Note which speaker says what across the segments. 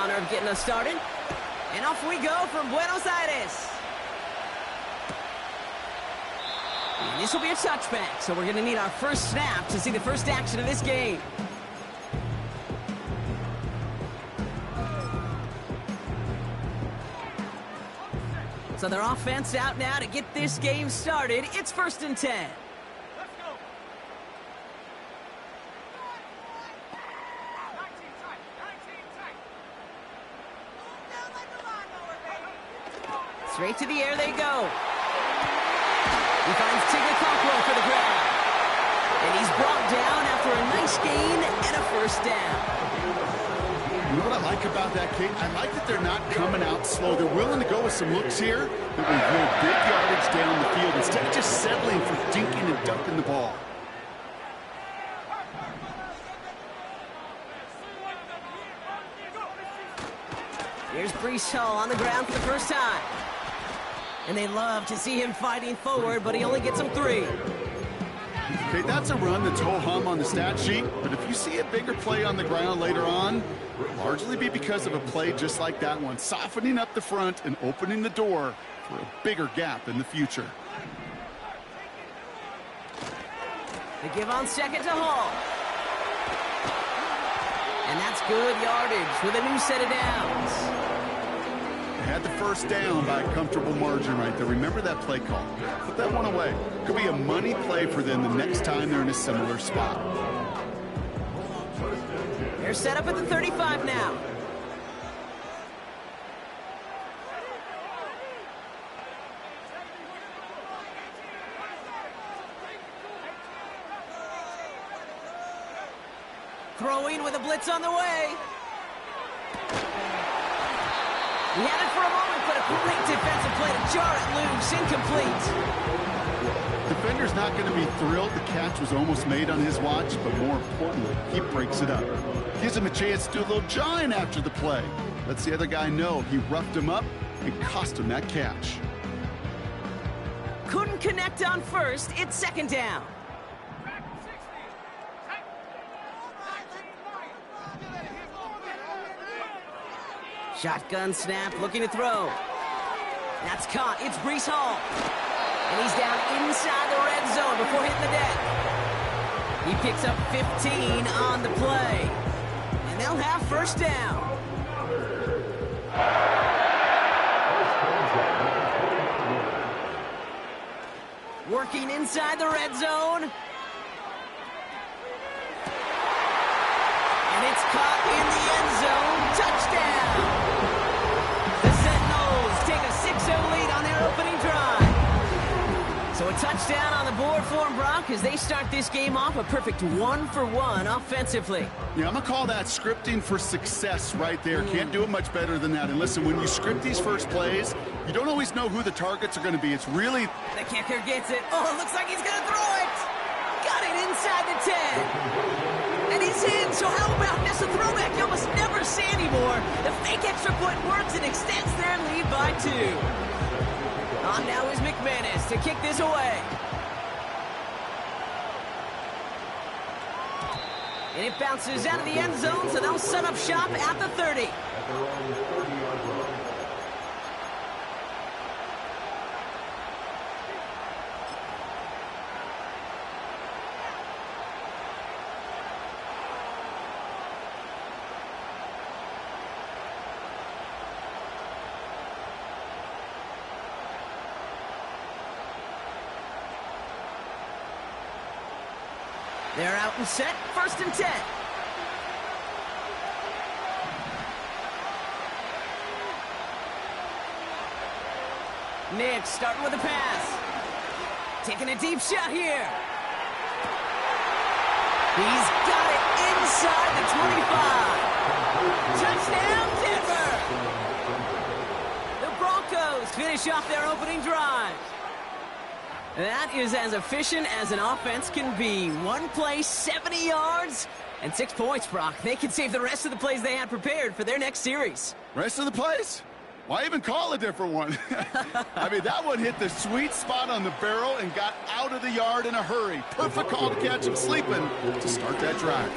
Speaker 1: honor of getting us started. And off we go from Buenos Aires. And this will be a touchback, so we're going to need our first snap to see the first action of this game. So their offense out now to get this game started. It's 1st and 10. Straight to the air they go. He finds Tigger Cockrell for the grab. And he's brought down after a nice gain and a first down.
Speaker 2: You know what I like about that kick? I like that they're not coming out slow. They're willing to go with some looks here that will yield big yardage down the field instead of just settling for dinking and dunking the ball.
Speaker 1: Here's Breece Hall on the ground for the first time. And they love to see him fighting forward, but he only gets them 3.
Speaker 2: Okay, that's a run that's ho-hum on the stat sheet, but if you see a bigger play on the ground later on, it'll largely be because of a play just like that one, softening up the front and opening the door for a bigger gap in the future.
Speaker 1: They give on second to Hall. And that's good yardage with a new set of downs.
Speaker 2: Had the first down by a comfortable margin right there. Remember that play call. Put that one away. Could be a money play for them the next time they're in a similar spot.
Speaker 1: They're set up at the 35 now. Throwing with a blitz on the way. He had it for a moment, but a great defensive play to jar it loose. Incomplete.
Speaker 2: Defender's not going to be thrilled. The catch was almost made on his watch, but more importantly, he breaks it up. Gives him a chance to do a little jawing after the play. Lets the other guy know he roughed him up and cost him that catch.
Speaker 1: Couldn't connect on first. It's second down. Shotgun snap, looking to throw. That's caught. It's Breece Hall. And he's down inside the red zone before hitting the deck. He picks up 15 on the play. And they'll have first down. Working inside the red zone. And it's caught in the end zone. Touchdown! The Sentinels take a 6-0 lead on their opening drive. So a touchdown on the board for them, Brock, as they start this game off a perfect 1-for-1 offensively.
Speaker 2: Yeah, I'm going to call that scripting for success right there. Can't do it much better than that. And listen, when you script these first plays, you don't always know who the targets are going to be. It's really...
Speaker 1: The kicker gets it. Oh, it looks like he's going to throw it. Got it inside the 10. And he's in, so how about this? A throwback you almost never see anymore. The fake extra point works and extends their lead by 2. On now is McManus to kick this away. And it bounces out of the end zone, so they'll set up shop at the 30. They're out and set, 1st and 10. Nick starting with a pass. Taking a deep shot here. He's got it inside the 25. Touchdown, Denver! The Broncos finish off their opening drive. That is as efficient as an offense can be. One play, 70 yards, and 6 points, Brock. They can save the rest of the plays they had prepared for their next series.
Speaker 2: Rest of the plays? Why even call a different one? I mean, that one hit the sweet spot on the barrel and got out of the yard in a hurry. Perfect call to catch him sleeping to start that drive.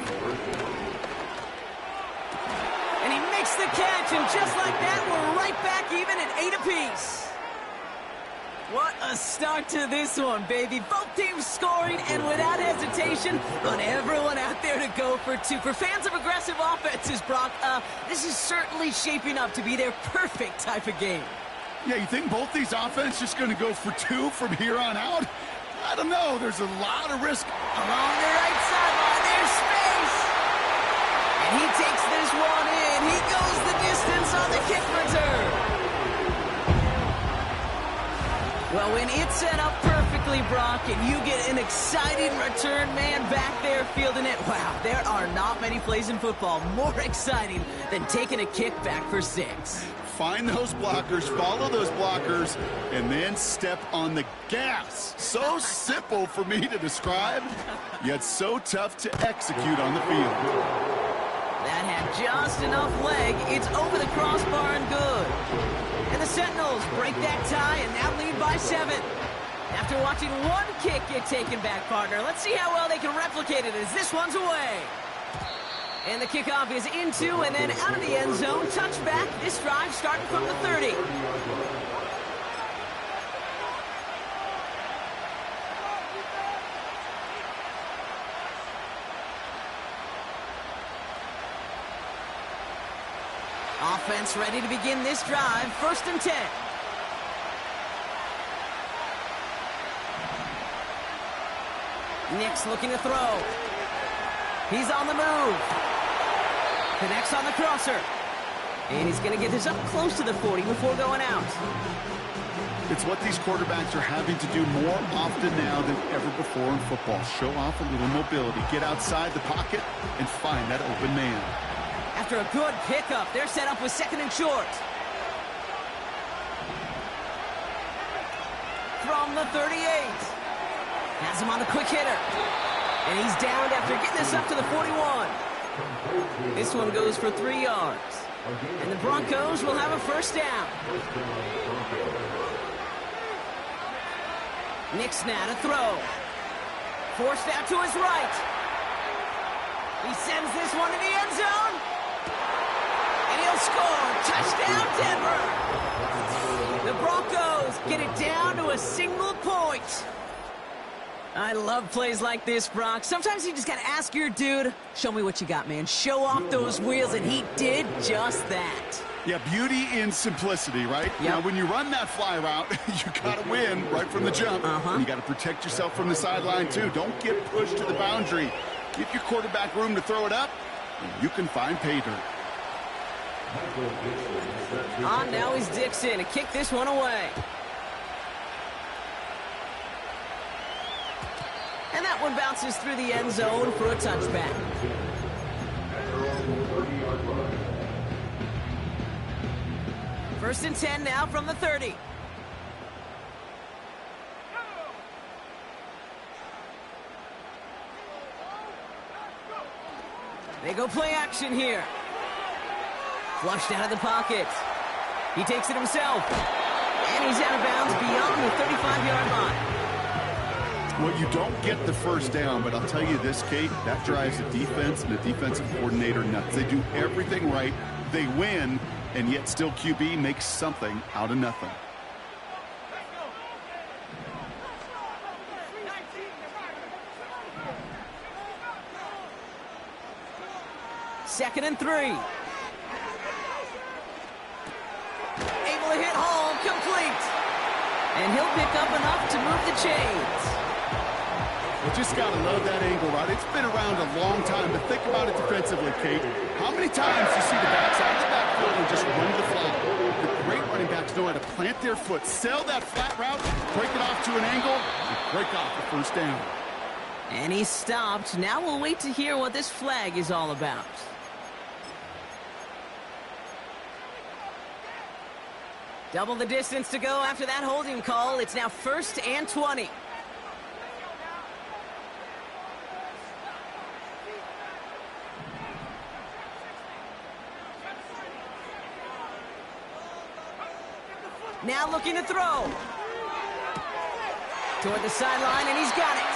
Speaker 1: And he makes makes the catch, and just like that, we're right back even at 8 apiece. What a start to this one, baby. Both teams scoring, and without hesitation, want everyone out there to go for two. For fans of aggressive offenses, Brock, this is certainly shaping up to be their perfect type of game.
Speaker 2: Yeah, you think both these offenses just going to go for two from here on out? I don't know. There's a lot of risk.
Speaker 1: Along the right sideline, there's space. And he takes this one in. He goes the distance on the kick return. Well, when it's set up perfectly, Brock, and you get an exciting return man back there fielding it, wow, there are not many plays in football more exciting than taking a kick back for 6.
Speaker 2: Find those blockers, follow those blockers, and then step on the gas. So simple for me to describe, yet so tough to execute on the field.
Speaker 1: That had just enough leg. It's over the crossbar and good. And the Sentinels break that tie and now lead by 7. After watching one kick get taken back, partner, let's see how well they can replicate it as this one's away. And the kickoff is into and then out of the end zone. Touchback. This drive starting from the 30. Offense ready to begin this drive. 1st and 10. Nick's looking to throw. He's on the move. Connects on the crosser. And he's going to get this up close to the 40 before going out.
Speaker 2: It's what these quarterbacks are having to do more often now than ever before in football. Show off a little mobility. Get outside the pocket and find that open man.
Speaker 1: After a good pickup, they're set up with 2nd and short. From the 38. Has him on the quick hitter. And he's downed after getting this up to the 41. This one goes for 3 yards. And the Broncos will have a 1st down. Nick's now to throw. Forced out to his right. He sends this one to the end zone. And he'll score. Touchdown, Denver. The Broncos get it down to a single point. I love plays like this, Brock. Sometimes you just got to ask your dude, show me what you got, man. Show off those wheels, and he did just that.
Speaker 2: Yeah, beauty in simplicity, right?
Speaker 1: Yep.
Speaker 2: Now, when you run that fly route, you got to win right from the jump. You got to protect yourself from the sideline, too. Don't get pushed to the boundary. Give your quarterback room to throw it up, and you can find pay dirt.
Speaker 1: On now is Dixon to kick this one away. And that one bounces through the end zone for a touchback. First and 10 now from the 30. They go play action here. Flushed out of the pocket. He takes it himself. And he's out of bounds beyond the 35-yard line.
Speaker 2: Well, you don't get the 1st down, but I'll tell you this, Kate, that drives the defense and the defensive coordinator nuts. They do everything right. They win, and yet still QB makes something out of nothing.
Speaker 1: Second and 3. Able to hit home, complete. And he'll pick up enough to move the chains.
Speaker 2: You just got to love that angle, right? It's been around a long time, but think about it defensively, Kate. How many times do you see the backs out of the backfield and just run the flat? The great running backs know how to plant their foot, sell that flat route, break it off to an angle, and break off the 1st down.
Speaker 1: And he stopped. Now we'll wait to hear what this flag is all about. Double the distance to go after that holding call. It's now 1st and 20. Now looking to throw. Toward the sideline, and he's got it.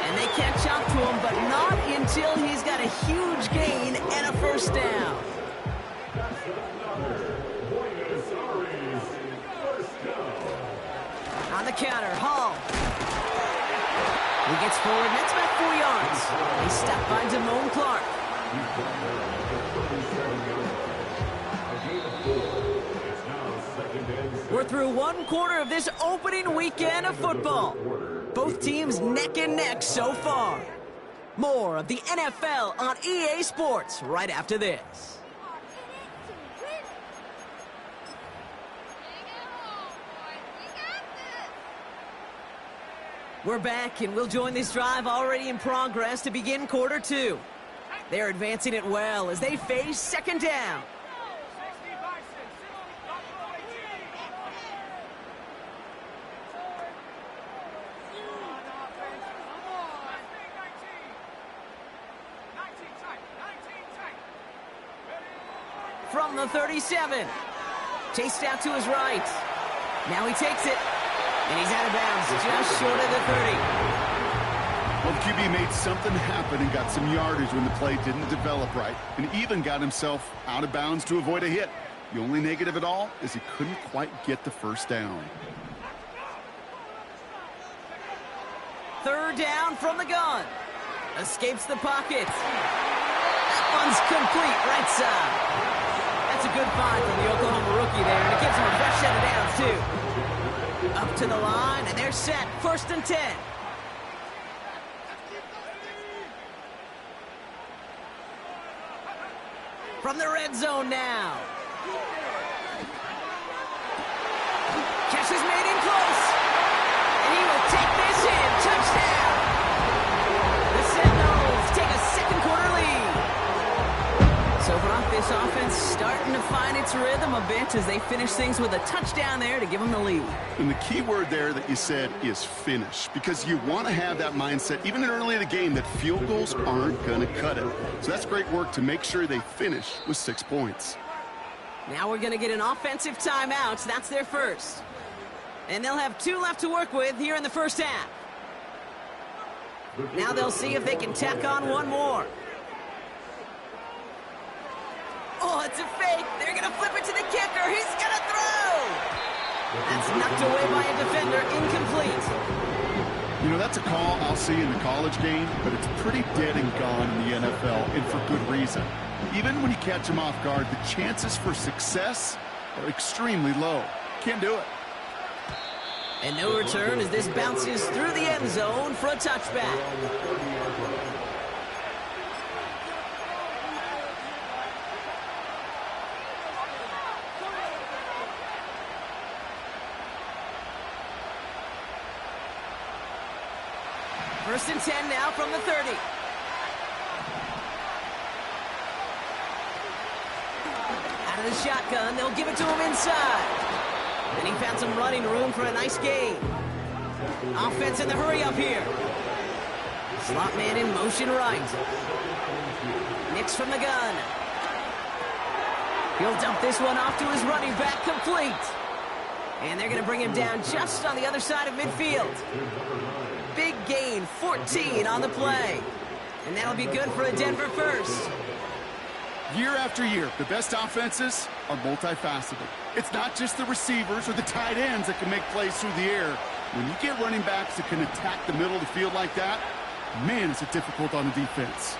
Speaker 1: And they catch up to him, but not until he's got a huge gain and a 1st down. On the counter, Hall. He gets forward, and that's about 4 yards. They stop by Damone Clark. We're through one quarter of this opening weekend of football. Both teams neck and neck so far. More of the NFL on EA Sports right after this. We're back, and we'll join this drive already in progress to begin quarter two. They're advancing it well as they face second down. From the 37. Chased out to his right. Now he takes it. And he's out of bounds, just short of the 30.
Speaker 2: Well, the QB made something happen and got some yardage when the play didn't develop right, and even got himself out of bounds to avoid a hit. The only negative at all is he couldn't quite get the first down.
Speaker 1: Third down from the gun. Escapes the pocket. That one's complete right side. That's a good find from the Oklahoma rookie there, and it gives him a fresh set of downs, too. Up to the line, and they're set. 1st and 10. From the red zone now. Catch is made in close. And he will take this in. Touchdown. The Sentinels take a second quarter lead. So Brock, this offense starting to find its rhythm a bit as they finish things with a touchdown there to give them the lead.
Speaker 2: And the key word there that you said is finish, because you want to have that mindset, even early in the game, that field goals aren't going to cut it. So that's great work to make sure they finish with 6 points.
Speaker 1: Now we're going to get an offensive timeout. That's their first. And they'll have 2 left to work with here in the first half. Now they'll see if they can tack on one more. Oh, it's a fake. They're going to flip it to the kicker. He's going to throw. That's knocked away by a defender. Incomplete.
Speaker 2: You know, that's a call I'll see in the college game, but it's pretty dead and gone in the NFL, and for good reason. Even when you catch them off guard, the chances for success are extremely low. Can't do it.
Speaker 1: And no return as this bounces through the end zone for a touchback. First and 10 now from the 30. Out of the shotgun, they'll give it to him inside. And he found some running room for a nice gain. Offense in the hurry up here. Slot man in motion right. Nix from the gun. He'll dump this one off to his running back, complete. And they're going to bring him down just on the other side of midfield. Big gain, 14 on the play. And that'll be good for a Denver first.
Speaker 2: Year after year, the best offenses are multifaceted. It's not just the receivers or the tight ends that can make plays through the air. When you get running backs that can attack the middle of the field like that, man, is it difficult on the defense.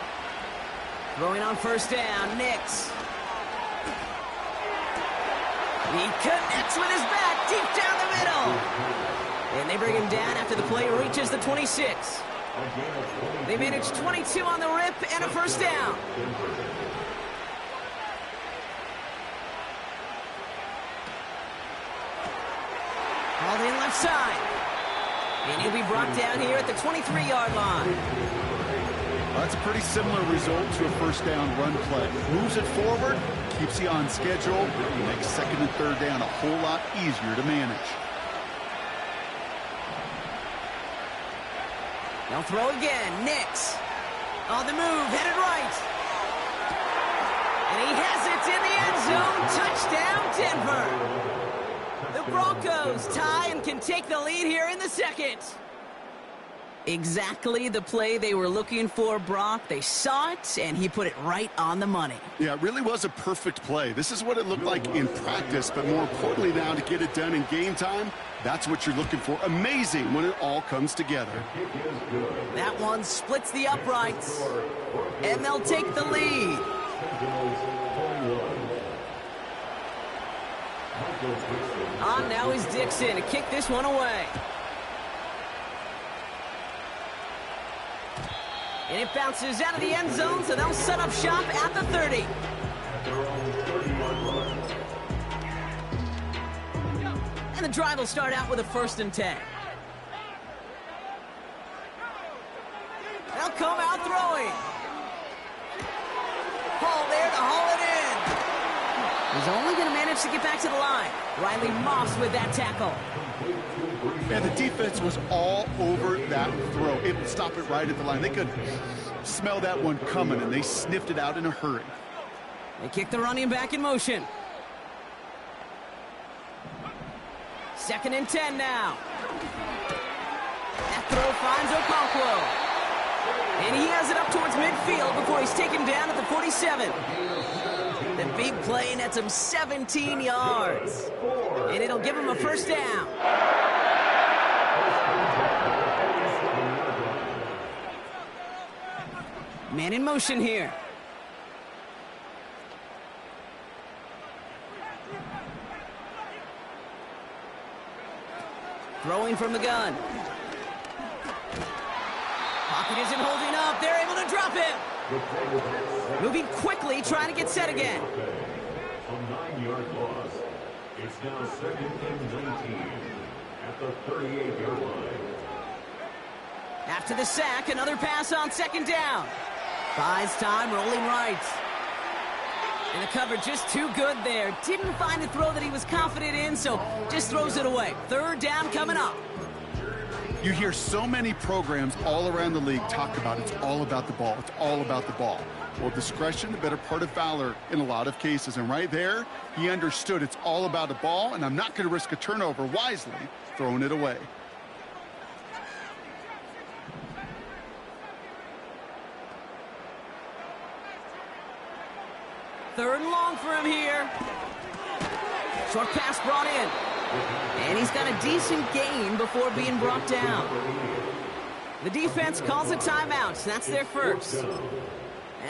Speaker 1: Throwing on first down, Nix. He connects with his back deep down the middle. And they bring him down after the play reaches the 26. They manage 22 on the rip and a first down. Hauled in left side. And he'll be brought down here at the 23-yard line.
Speaker 2: Well, that's a pretty similar result to a first down run play. Moves it forward, keeps you on schedule, and makes second and third down a whole lot easier to manage.
Speaker 1: They'll throw again. Nix. On the move, headed right. And he has it in the end zone. Touchdown, Denver. The Broncos tie and can take the lead here in the second. Exactly the play they were looking for, Brock. They saw it, and he put it right on the money.
Speaker 2: Yeah, it really was a perfect play. This is what it looked like in practice, but more importantly now to get it done in game time, that's what you're looking for. Amazing when it all comes together.
Speaker 1: That one splits the uprights, and they'll take the lead. On now is Dixon to kick this one away. And it bounces out of the end zone, so they'll set up shop at the 30. And the drive will start out with a 1st and 10. They'll come out throwing. Hall there to haul it in. He's only going to manage to get back to the line. Riley Moss with that tackle.
Speaker 2: And the defense was all over that throw. Able to stop it right at the line. They could smell that one coming, and they sniffed it out in a hurry.
Speaker 1: They kick the running back in motion. 2nd and 10 now. That throw finds Okonkwo. And he has it up towards midfield before he's taken down at the 47. The big play nets him 17 yards. And it'll give him a 1st down. Man in motion here. Throwing from the gun. Pocket isn't holding up. They're able to drop him. Moving quickly, trying to get set again.
Speaker 3: A 9-yard loss. It's now 2nd and 19 at the 38-yard line.
Speaker 1: After the sack, another pass on 2nd down. Buys time, rolling right. And the cover just too good there. Didn't find a throw that he was confident in, so just throws it away. 3rd down coming up.
Speaker 2: You hear so many programs all around the league talk about it's all about the ball. It's all about the ball. Well, discretion, the better part of valor in a lot of cases. And right there, he understood it's all about the ball, and I'm not going to risk a turnover, wisely throwing it away.
Speaker 1: Third and long for him here. Short pass brought in. And he's got a decent gain before being brought down. The defense calls a timeout. That's their first.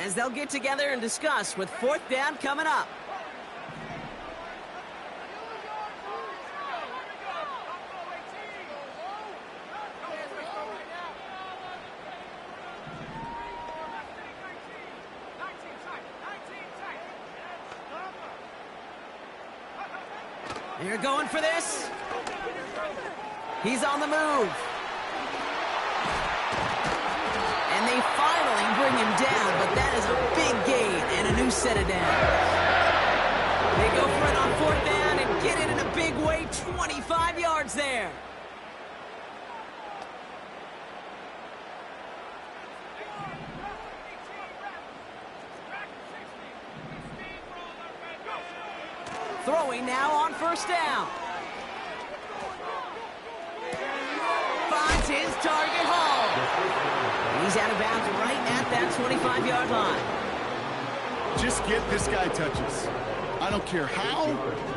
Speaker 1: As they'll get together and discuss with 4th down coming up. They're going for this. He's on the move. And they finally bring him down, but that is a big gain and a new set of downs. They go for it on 4th down and get it in a big way, 25 yards there. Throwing now on 1st down. Finds his target, Hall. He's out of bounds right at that 25-yard line.
Speaker 2: Just get this guy touches. I don't care how,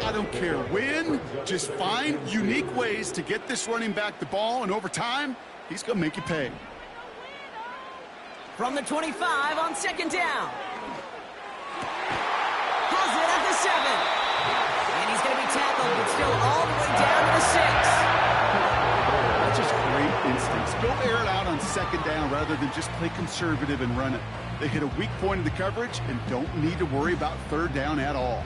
Speaker 2: I don't care when. Just find unique ways to get this running back the ball, and over time, he's going to make you pay.
Speaker 1: From the 25 on 2nd down. Has it at the 7. And he's going to be tackled, but still all the way down to the 6.
Speaker 2: That's just great instincts. Go air it out on 2nd down rather than just play conservative and run it. They hit a weak point in the coverage and don't need to worry about 3rd down at all.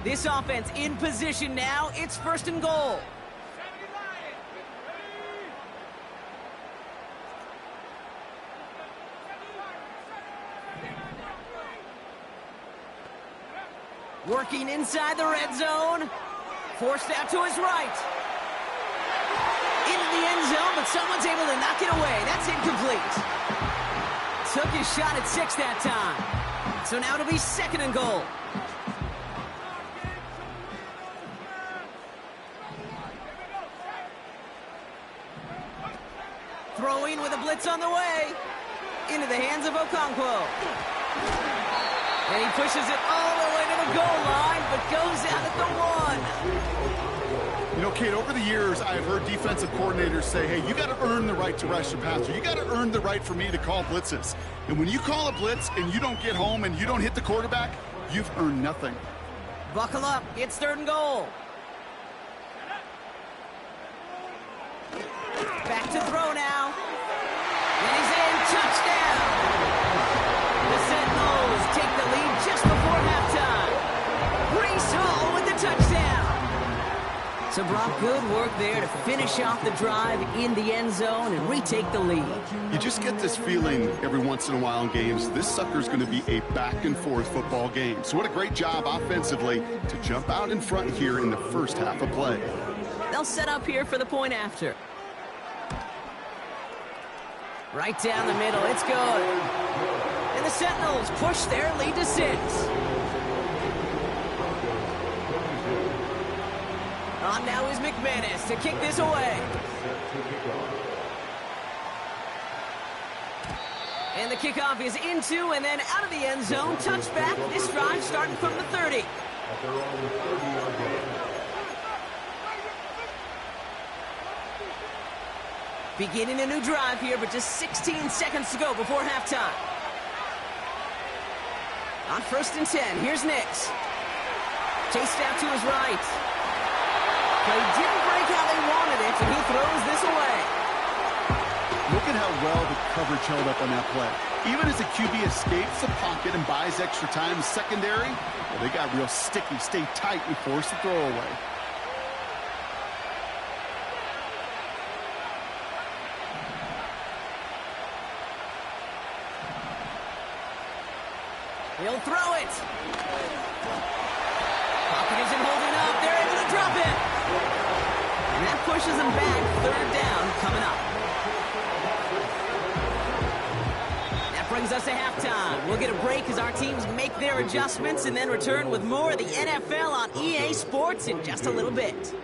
Speaker 1: This offense in position now. It's 1st and goal. Working inside the red zone. Forced out to his right. Into the end zone, but someone's able to knock it away. That's incomplete. took his shot at 6 that time. So now it'll be 2nd and goal. Throwing with a blitz on the way. Into the hands of Okonkwo. And he pushes it all the way to the goal line, but goes out at the 1.
Speaker 2: You know, Kate, over the years, I've heard defensive coordinators say, hey, you got to earn the right to rush the passer. You got to earn the right for me to call blitzes. And when you call a blitz and you don't get home and you don't hit the quarterback, you've earned nothing.
Speaker 1: Buckle up. It's 3rd and goal. Back to throw now. And he's in. Touchdown. The Sentinels take the lead just before halftime. Breece Hall with the touchdown. So, Brock, good work there to finish off the drive in the end zone and retake the lead.
Speaker 2: You just get this feeling every once in a while in games, this sucker's going to be a back-and-forth football game. So what a great job offensively to jump out in front here in the first half of play.
Speaker 1: They'll set up here for the point after. Right down the middle, it's good. And the Sentinels push their lead to 6. On now is McManus to kick this away. And the kickoff is into and then out of the end zone. Touchback, this drive starting from the 30. Beginning a new drive here, but just 16 seconds to go before halftime. On 1st and 10, here's Nix. Chased out to his right. Play didn't break how they wanted it, and he throws this away.
Speaker 2: Look at how well the coverage held up on that play. Even as the QB escapes the pocket and buys extra time in secondary, well, they got real sticky, stay tight, and force the throw away.
Speaker 1: He'll throw it. Pocket isn't holding up. They're able to drop it. And that pushes them back. 3rd down coming up. That brings us to halftime. We'll get a break as our teams make their adjustments and then return with more of the NFL on EA Sports in just a little bit.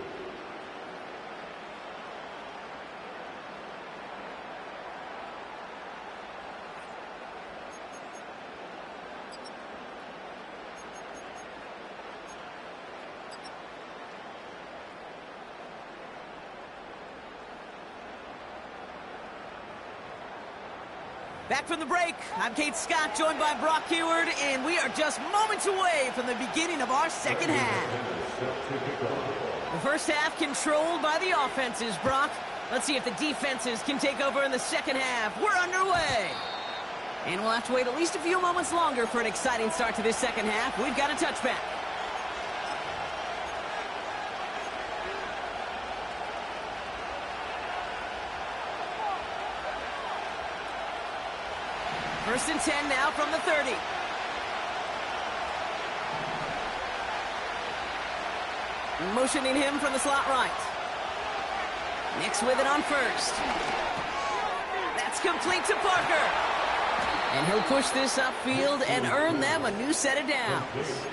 Speaker 1: Back from the break, I'm Kate Scott, joined by Brock Heward, and we are just moments away from the beginning of our second half. The first half controlled by the offenses, Brock. Let's see if the defenses can take over in the second half. We're underway. And we'll have to wait at least a few moments longer for an exciting start to this second half. We've got a touchback. First and 10 now from the 30. Motioning him from the slot right. Nix with it on 1st. That's complete to Parker. And he'll push this upfield and earn them a new set of downs.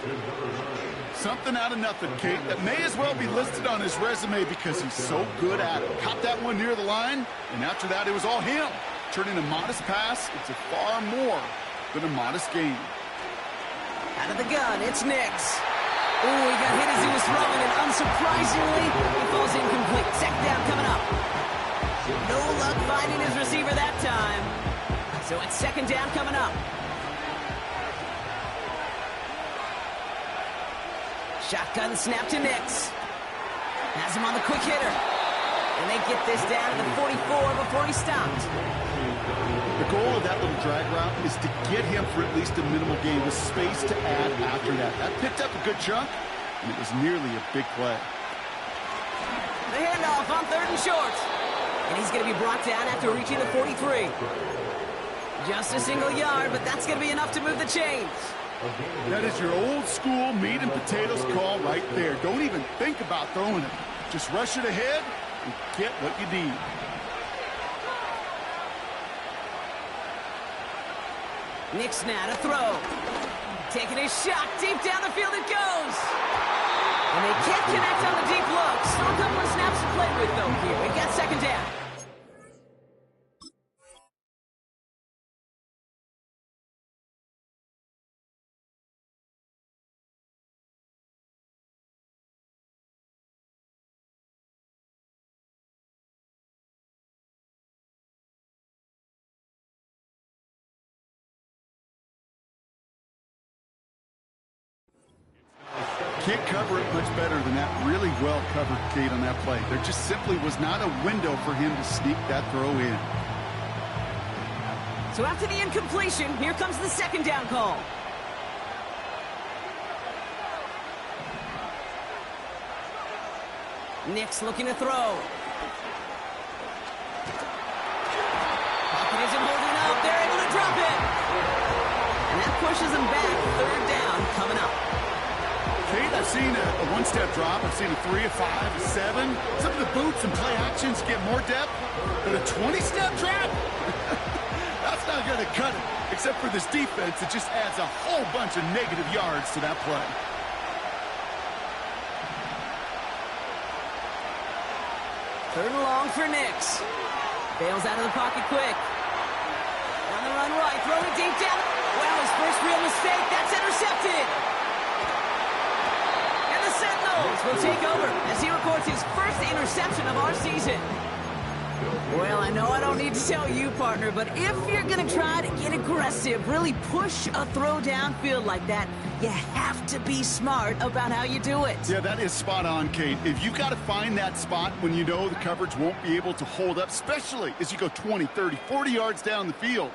Speaker 2: Something out of nothing, Kate, that may as well be listed on his resume because he's so good at it. Caught that one near the line, and after that, it was all him. Turning a modest pass into far more than a modest gain.
Speaker 1: Out of the gun, it's Nix. Ooh, he got hit as he was throwing, and unsurprisingly, he falls incomplete. 2nd down coming up. No luck finding his receiver that time. So it's 2nd down coming up. Shotgun snap to Nix. Has him on the quick hitter. And they get this down to the 44 before he stopped.
Speaker 2: The goal of that little drag route is to get him for at least a minimal gain with space to add after that. That picked up a good chunk, and it was nearly a big play.
Speaker 1: The handoff on 3rd and short. And he's going to be brought down after reaching the 43. Just a single yard, but that's going to be enough to move the chains.
Speaker 2: That is your old school meat and potatoes call right there. Don't even think about throwing it. Just rush it ahead and get what you need.
Speaker 1: Nick's now to throw. Taking his shot, deep down the field it goes. And they can't connect on the deep look. Still a couple of snaps to play with, though, here. We got second down.
Speaker 2: Can't cover it much better than that really well-covered gate on that play. There just simply was not a window for him to sneak that throw in.
Speaker 1: So after the incompletion, here comes the second down call. Nick's looking to throw. Pocket isn't holding up. They're able to drop it. And that pushes them back. Third down coming up.
Speaker 2: Kate, I've seen a one-step drop. I've seen a 3, a 5, a 7. Some of the boots and play actions get more depth. But a 20-step drop? That's not going to cut it. Except for this defense, it just adds a whole bunch of negative yards to that play.
Speaker 1: Third and long for Nix. Bails out of the pocket quick. On the run right, throwing it deep down. Well, his first real mistake. That's intercepted. And the Sentinels will take over as he records his first interception of our season. Well, I know I don't need to tell you, partner, but if you're going to try to get aggressive, really push a throw downfield like that, you have to be smart about how you do it.
Speaker 2: Yeah, that is spot on, Kate. If you got to find that spot when you know the coverage won't be able to hold up, especially as you go 20, 30, 40 yards down the field.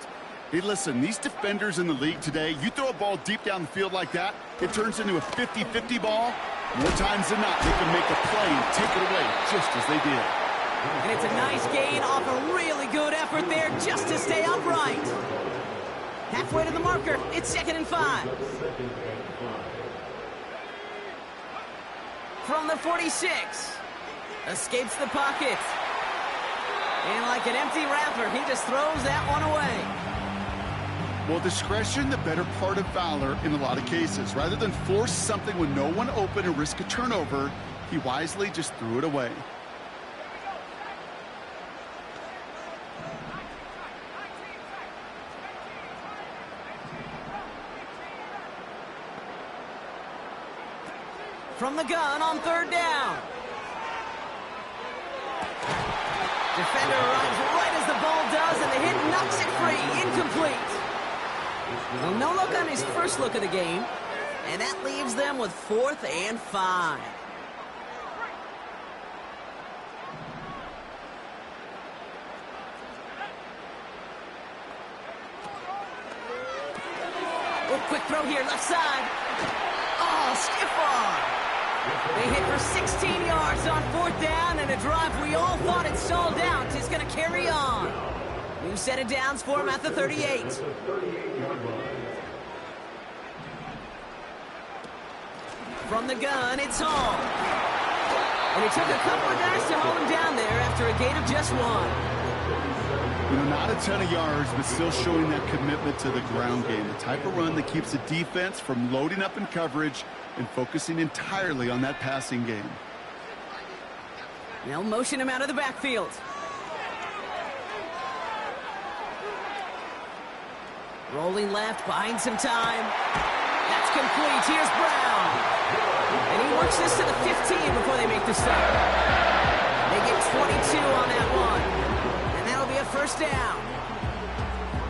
Speaker 2: Hey, listen, these defenders in the league today, you throw a ball deep down the field like that, it turns into a 50-50 ball. More times than not, they can make a play and take it away just as they did.
Speaker 1: And it's a nice gain off a really good effort there just to stay upright. Halfway to the marker, it's 2nd and 5. From the 46, escapes the pocket. And like an empty wrapper, he just throws that one away.
Speaker 2: Well, discretion, the better part of valor in a lot of cases. Rather than force something with no one open and risk a turnover, he wisely just threw it away.
Speaker 1: From the gun on 3rd down. Defender arrives right as the ball does, and the hit knocks it free. Incomplete. Well, no look on his first look of the game, and that leaves them with 4th and 5. Oh, quick throw here, left side. Oh, stiff arm. They hit for 16 yards on 4th down, and a drive we all thought had stalled out is going to carry on. New set of downs for him at the 38. From the gun, it's Hall. And it took a couple of guys to hold him down there after a gain of just 1.
Speaker 2: You know, not a ton of yards, but still showing that commitment to the ground game. The type of run that keeps the defense from loading up in coverage and focusing entirely on that passing game.
Speaker 1: They'll motion him out of the backfield. Rolling left, buying some time. That's complete. Here's Brown. And he works this to the 15 before they make the stop. They get 22 on that one. And that'll be a 1st down.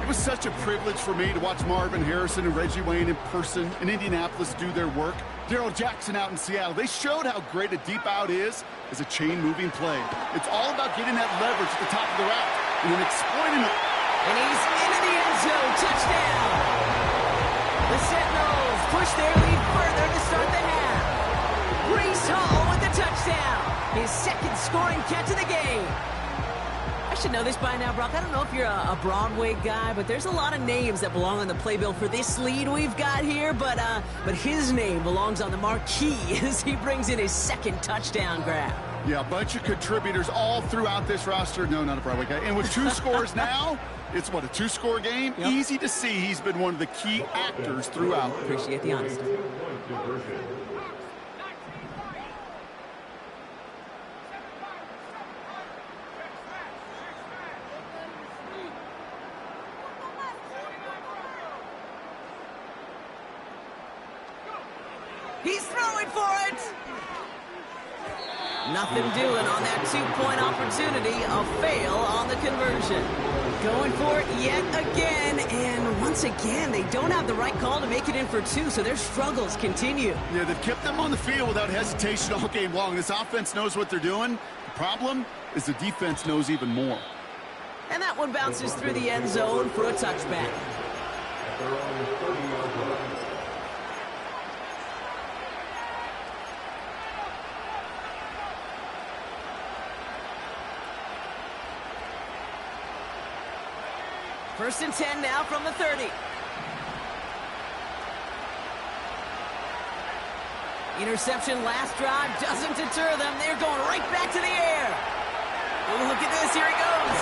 Speaker 2: It was such a privilege for me to watch Marvin Harrison and Reggie Wayne in person in Indianapolis do their work. Darrell Jackson out in Seattle. They showed how great a deep out is as a chain-moving play. It's all about getting that leverage at the top of the route and then exploiting it.
Speaker 1: And he's into the end zone. Touchdown. The Sentinels push their lead further to start the half. Breece Hall with the touchdown. His 2nd scoring catch of the game. I should know this by now, Brock. I don't know if you're a Broadway guy, but there's a lot of names that belong on the playbill for this lead we've got here. But his name belongs on the marquee as he brings in his second touchdown grab.
Speaker 2: Yeah, a bunch of contributors all throughout this roster. No, not a Broadway guy. And with 2 scores now, it's what, a 2-score game? Yep. Easy to see he's been one of the key actors throughout.
Speaker 1: Appreciate the honesty. He's throwing for it. Nothing doing on that 2-point opportunity. A fail on the conversion. Going for it yet again. And once again, they don't have the right call to make it in for 2, so their struggles continue.
Speaker 2: Yeah, they've kept them on the field without hesitation all game long. This offense knows what they're doing. The problem is the defense knows even more.
Speaker 1: And that one bounces through the end zone for a touchback. First and 10 now from the 30. Interception last drive doesn't deter them. They're going right back to the air. Oh, look at this. Here he goes.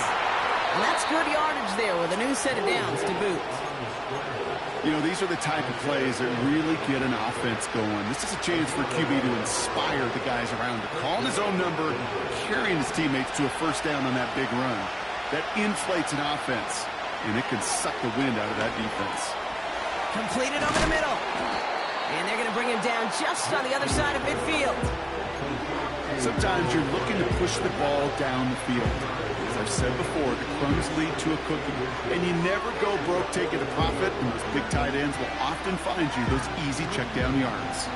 Speaker 1: And that's good yardage there with a new set of downs to boot.
Speaker 2: You know, these are the type of plays that really get an offense going. This is a chance for QB to inspire the guys around him. Calling his own number, carrying his teammates to a first down on that big run. That inflates an offense. And it can suck the wind out of that defense.
Speaker 1: Completed over the middle. And they're going to bring him down just on the other side of midfield.
Speaker 2: Sometimes you're looking to push the ball down the field. As I've said before, the crumbs lead to a cookie. And you never go broke taking a profit, and those big tight ends will often find you those easy check down yards.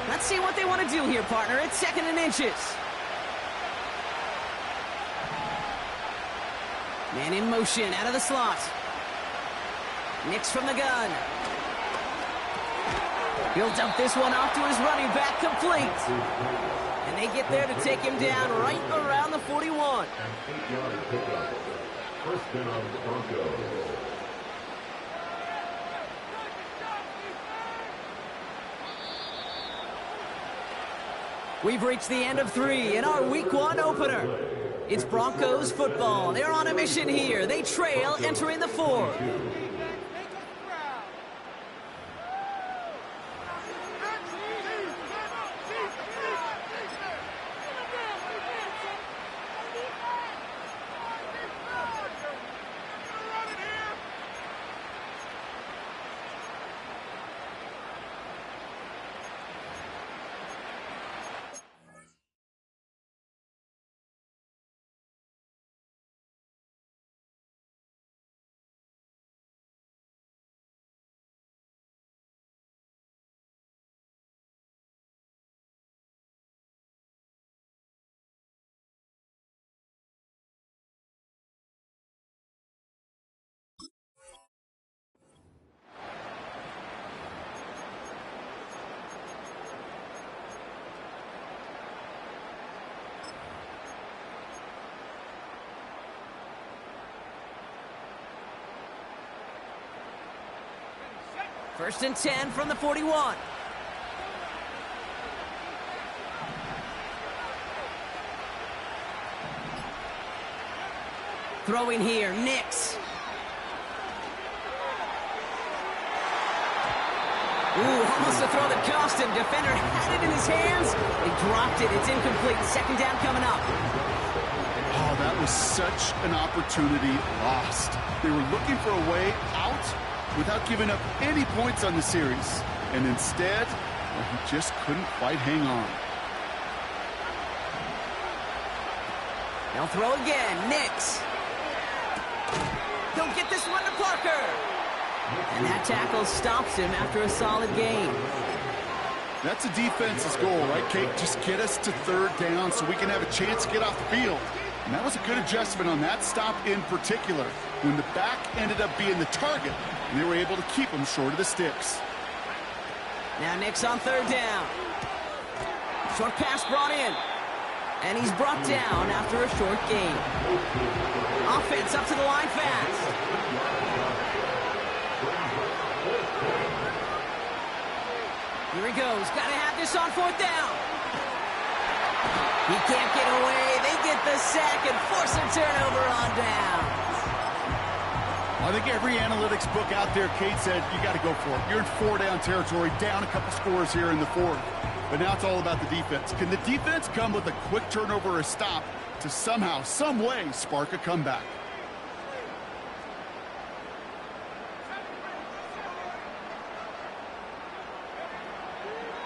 Speaker 1: Let's see what they want to do here, partner. It's 2nd and inches. Man in motion, out of the slot. Nix from the gun. He'll dump this one off to his running back, complete. And they get there to take him down right around the 41.
Speaker 3: First down, Broncos.
Speaker 1: We've reached the end of 3 in our Week 1 opener. It's Broncos football. They're on a mission here. They trail entering the 4th. First and 10 from the 41. Throwing here, Nix. Ooh, almost a throw that cost him. Defender had it in his hands. He dropped it. It's incomplete. 2nd down coming up.
Speaker 2: Oh, that was such an opportunity lost. They were looking for a way out without giving up any points on the series. And instead, well, he just couldn't quite hang on.
Speaker 1: They'll throw again. Nix. Don't get this one to Parker. And that tackle stops him after a solid gain.
Speaker 2: That's a defense's goal, right, Kate? Just get us to 3rd down so we can have a chance to get off the field. And that was a good adjustment on that stop in particular, when the back ended up being the target, and they were able to keep him short of the sticks.
Speaker 1: Now Nix on 3rd down. Short pass brought in. And he's brought down after a short gain. Offense up to the line fast. Here he goes. Got to have this on 4th down. He can't get away. They get the sack and force a turnover on downs.
Speaker 2: I think every analytics book out there, Kate, said you got to go for it. You're in 4-down territory, down a couple scores here in the 4th. But now it's all about the defense. Can the defense come with a quick turnover or a stop to somehow, some way, spark a comeback?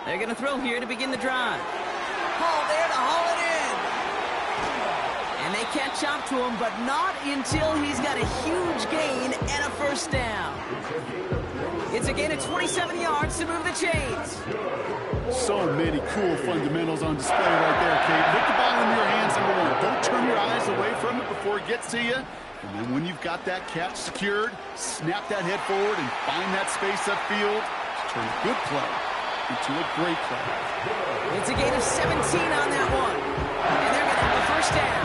Speaker 1: They're going to throw here to begin the drive. Hall there to haul it in. And they catch up to him, but not until he's got a huge gain and a 1st down. It's a gain of 27 yards to move the chains.
Speaker 2: So many cool fundamentals on display right there, Kate. Put the ball in your hands, #1. Don't turn your eyes away from it before it gets to you. And then when you've got that catch secured, snap that head forward and find that space upfield to turn a good play into a great play.
Speaker 1: It's a gain of 17 on that one. And they're going to have a 1st down.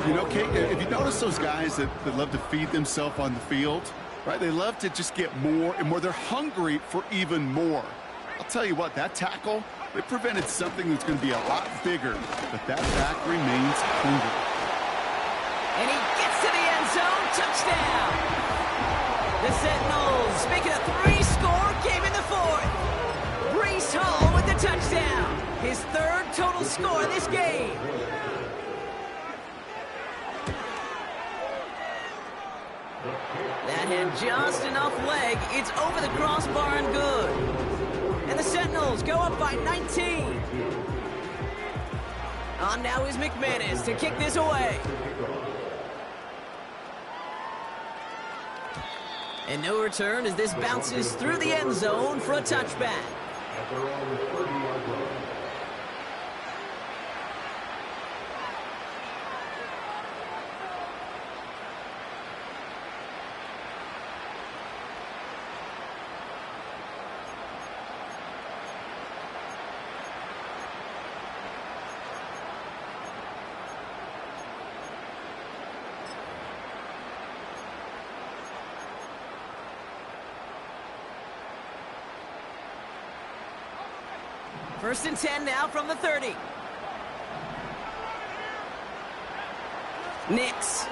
Speaker 2: You know, Kate, if you notice those guys that love to feed themselves on the field, right? They love to just get more and more. They're hungry for even more. I'll tell you what, that tackle, it prevented something that's going to be a lot bigger, but that back remains hungry.
Speaker 1: And he gets to the end zone. Touchdown. The Sentinels make it a 3-score game in the 4th. Breece Hall with the touchdown. His 3rd total score this game. That had just enough leg. It's over the crossbar and good. And the Sentinels go up by 19. On now is McManus to kick this away. And no return as this bounces through the end zone for a touchback. First and 10 now from the 30. Nix.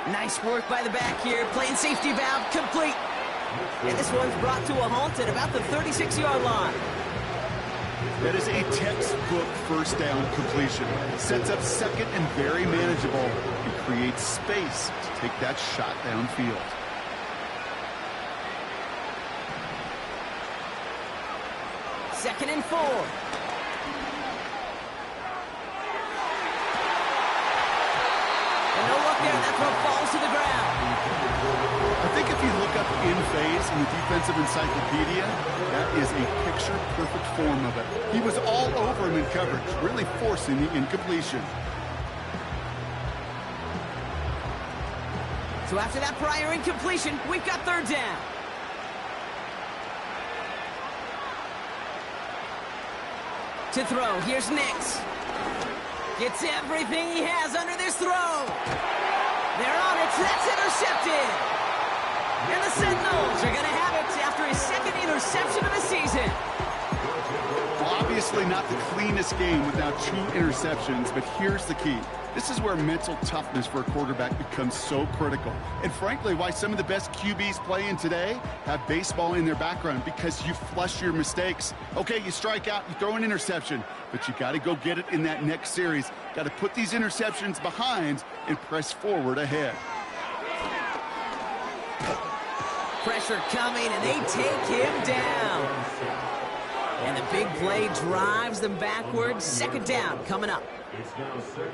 Speaker 1: Nice work by the back here. Playing safety valve complete. And this one's brought to a halt at about the 36-yard line.
Speaker 2: That is a textbook 1st down completion. Sets up 2nd and very manageable and creates space to take that shot downfield.
Speaker 1: Second and 4. And no luck there. That throw falls to the ground.
Speaker 2: I think if you look up in phase in the defensive encyclopedia, that is a picture-perfect form of it. He was all over him in coverage, really forcing the incompletion.
Speaker 1: So after that prior incompletion, we've got 3rd down. To throw, here's Nix. Gets everything he has under this throw. They're on it, that's intercepted. And the Sentinels are going to have it after his 2nd interception of the season.
Speaker 2: Well, obviously not the cleanest game without 2 interceptions, but here's the key. This is where mental toughness for a quarterback becomes so critical. And frankly, why some of the best QBs playing today have baseball in their background, because you flush your mistakes. Okay, you strike out, you throw an interception, but you got to go get it in that next series. Got to put these interceptions behind and press forward ahead.
Speaker 1: Pressure coming, and they take him down. And the big play drives them backwards. 2nd down coming up.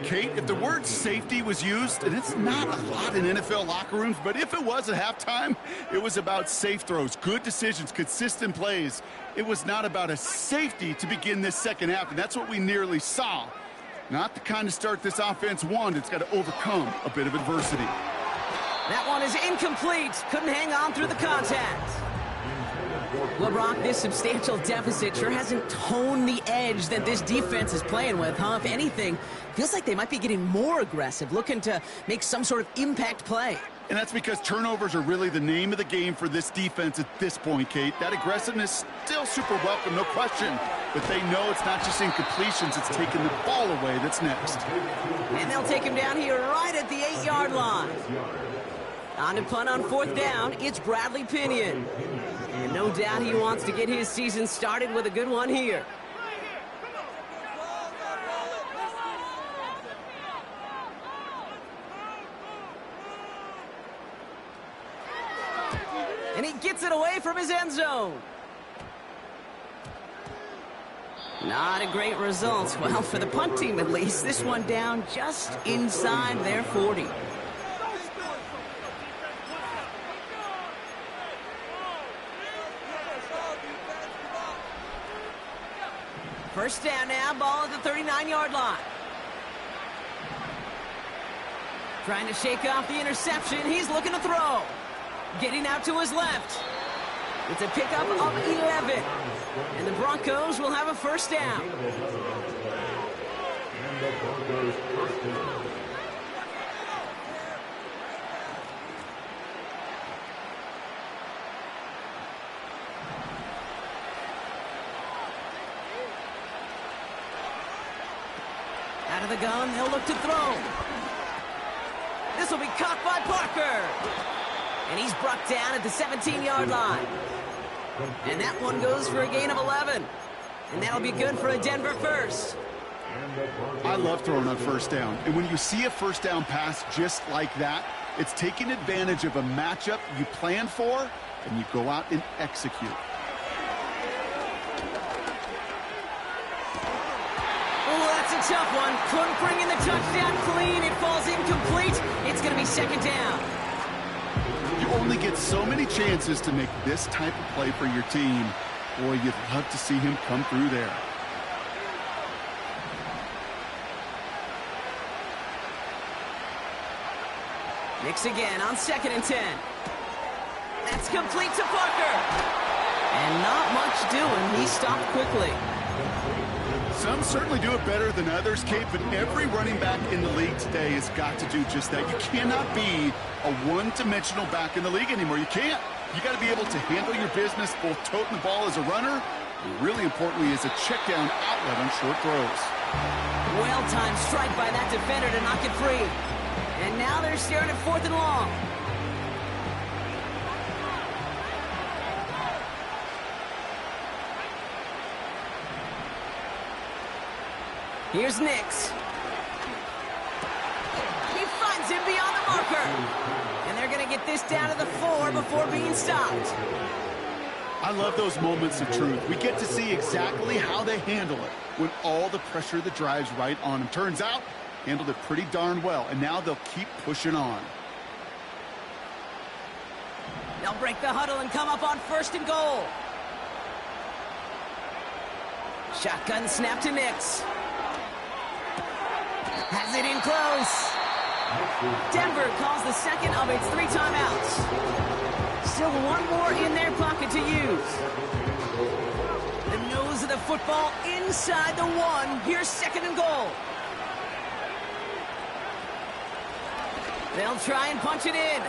Speaker 2: Kate, if the word safety was used, and it's not a lot in NFL locker rooms, but if it was at halftime, it was about safe throws, good decisions, consistent plays. It was not about a safety to begin this 2nd half, and that's what we nearly saw. Not the kind of start this offense wanted. It's got to overcome a bit of adversity.
Speaker 1: That one is incomplete. Couldn't hang on through the contact. Well, Brock, this substantial deficit sure hasn't toned the edge that this defense is playing with, huh? If anything, feels like they might be getting more aggressive, looking to make some sort of impact play.
Speaker 2: And that's because turnovers are really the name of the game for this defense at this point, Kate. That aggressiveness still super welcome, no question. But they know it's not just incompletions, it's taking the ball away that's next.
Speaker 1: And they'll take him down here right at the 8-yard line. On to punt on 4th down, it's Bradley Pinion. And no doubt he wants to get his season started with a good one here. And he gets it away from his end zone. Not a great result. Well, for the punt team at least, this one down just inside their 40. First down now, ball at the 39-yard line. Trying to shake off the interception. He's looking to throw. Getting out to his left. It's a pickup of 11. And the Broncos will have a first down.
Speaker 3: And the Broncos first down.
Speaker 1: Out of the gun, they'll look to throw. This will be caught by Parker. And he's brought down at the 17-yard line. And that one goes for a gain of 11. And that'll be good for a Denver first.
Speaker 2: I love throwing on first down. And when you see a first down pass just like that, it's taking advantage of a matchup you plan for, and you go out and execute.
Speaker 1: Oh, that's a tough one. Couldn't bring in the touchdown clean. It falls incomplete. It's going to be second down.
Speaker 2: You only get so many chances to make this type of play for your team. Boy, you'd love to see him come through there.
Speaker 1: Mix again on 2nd and 10. That's complete to Parker. And not much doing. He stopped quickly.
Speaker 2: Some certainly do it better than others, Kate, but every running back in the league today has got to do just that. You cannot be a one-dimensional back in the league anymore. You can't. You got to be able to handle your business, both toting the ball as a runner, and really importantly as a check-down outlet on short throws.
Speaker 1: Well-timed strike by that defender to knock it free. And now they're staring at 4th and long. Here's Nix. He finds him beyond the marker. And they're going to get this down to the 4 before being stopped.
Speaker 2: I love those moments of truth. We get to see exactly how they handle it when all the pressure that drives right on them. Turns out, handled it pretty darn well. And now they'll keep pushing on.
Speaker 1: They'll break the huddle and come up on 1st and goal. Shotgun snap to Nix. Has it in close. Denver calls the second of its 3 timeouts. Still one more in their pocket to use. The nose of the football inside the 1. Here's 2nd and goal. They'll try and punch it in.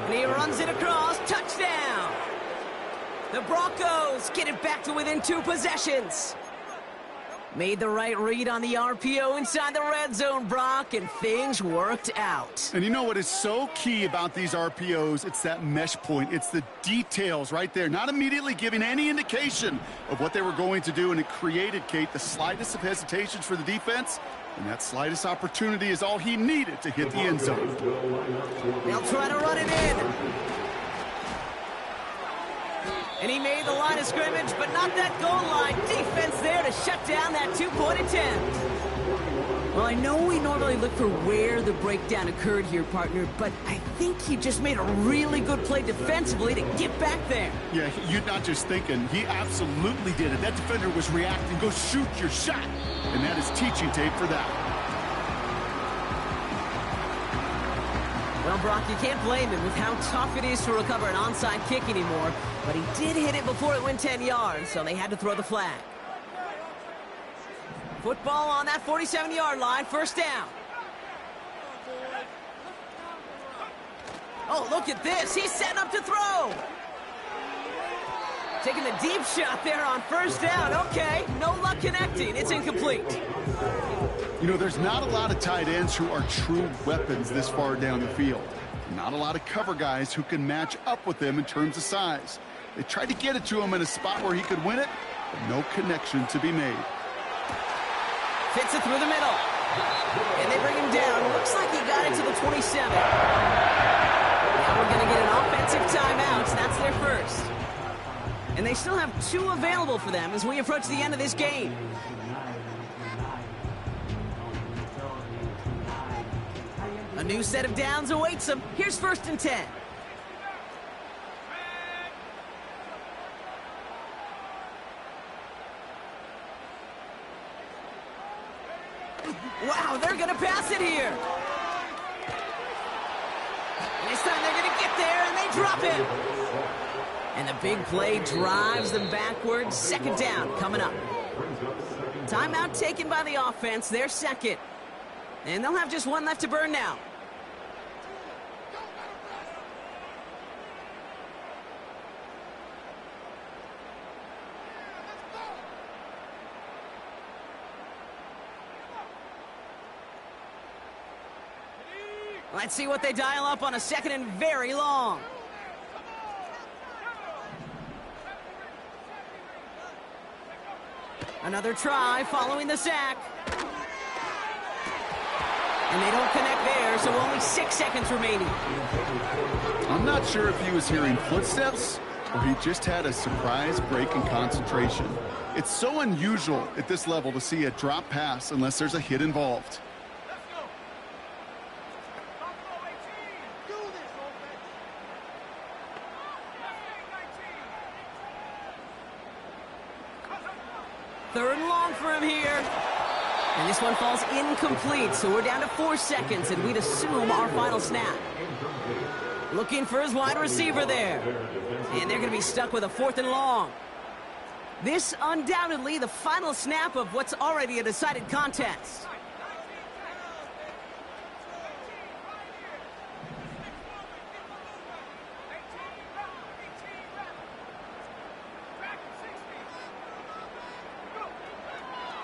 Speaker 1: And he runs it across. Touchdown. The Broncos get it back to within 2 possessions. Made the right read on the RPO inside the red zone, Brock, and things worked out.
Speaker 2: And you know what is so key about these RPOs? It's that mesh point. It's the details right there. Not immediately giving any indication of what they were going to do, and it created, Kate, the slightest of hesitations for the defense. And that slightest opportunity is all he needed to hit the end zone.
Speaker 1: They'll try to run it in. And he made the line of scrimmage, but not that goal line. Defense there to shut down that 2-point attempt. Well, I know we normally look for where the breakdown occurred here, partner, but I think he just made a really good play defensively to get back there.
Speaker 2: Yeah, you're not just thinking. He absolutely did it. That defender was reacting. Go shoot your shot. And that is teaching tape for that.
Speaker 1: Well, Well, Brock, you can't blame him with how tough it is to recover an onside kick anymore, but he did hit it before it went 10 yards, so they had to throw the flag. Football on that 47-yard line, first down. Oh, look at this. He's setting up to throw. Taking the deep shot there on first down. Okay, no luck connecting. It's incomplete.
Speaker 2: You know, there's not a lot of tight ends who are true weapons this far down the field. Not a lot of cover guys who can match up with them in terms of size. They tried to get it to him in a spot where he could win it, but no connection to be made.
Speaker 1: Fits it through the middle. And they bring him down. Looks like he got it to the 27. Now we're going to get an offensive timeout. That's their first. And they still have 2 available for them as we approach the end of this game. A new set of downs awaits them. Here's first and 10. Wow, they're going to pass it here. And this time they're going to get there, and they drop it. And the big play drives them backwards. Second down coming up. Timeout taken by the offense. Their second. And they'll have just 1 left to burn now. Let's see what they dial up on a second and very long. Another try following the sack. And they don't connect there, so only 6 seconds remaining.
Speaker 2: I'm not sure if he was hearing footsteps or he just had a surprise break in concentration. It's so unusual at this level to see a drop pass unless there's a hit involved.
Speaker 1: Third and long for him here. And this one falls incomplete, so we're down to 4 seconds, and we'd assume our final snap. Looking for his wide receiver there. And they're going to be stuck with a 4th and long. This undoubtedly the final snap of what's already a decided contest.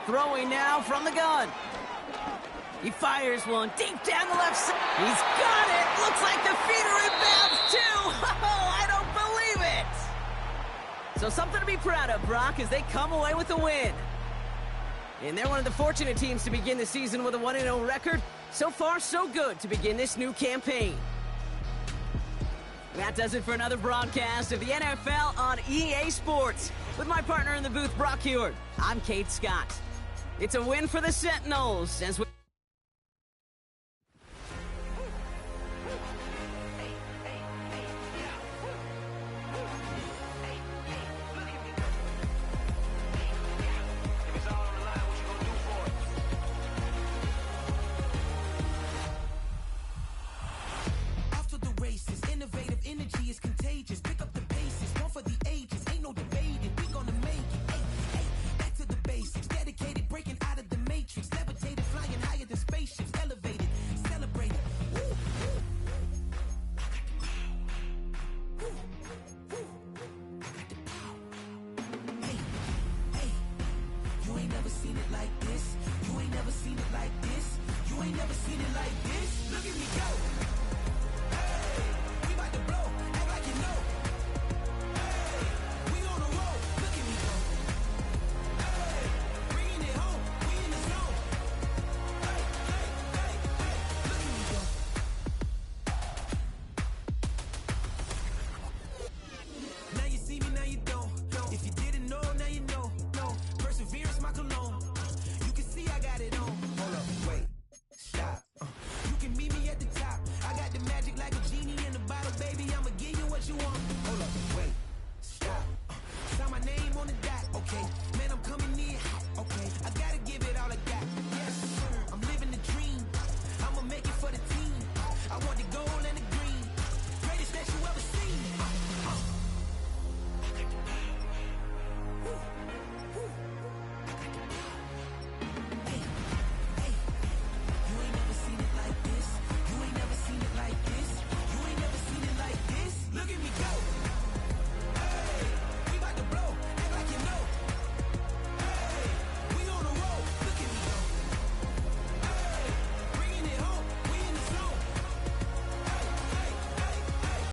Speaker 1: Throwing now from the gun. He fires one deep down the left side. He's got it. Looks like the feeder inbounds too. Oh, I don't believe it. So something to be proud of, Brock, as they come away with a win. And they're one of the fortunate teams to begin the season with a 1-0 record. So far, so good to begin this new campaign. That does it for another broadcast of the NFL on EA Sports. With my partner in the booth, Brock Heward, I'm Kate Scott. It's a win for the Sentinels as we...
Speaker 4: After the races, innovative energy is contagious. Pick up the bases, one for the ages. Ain't no debating, we gonna make it. Hey, hey, back to the basics. Dedicated, breaking out of the matrix. Levitated, flying higher than spaceships. Elevated, celebrated. Woo, woo. I got the power. Woo, woo. I got the power. Hey, hey, you ain't never seen it like this. You ain't never seen it like this. You ain't never seen it like this.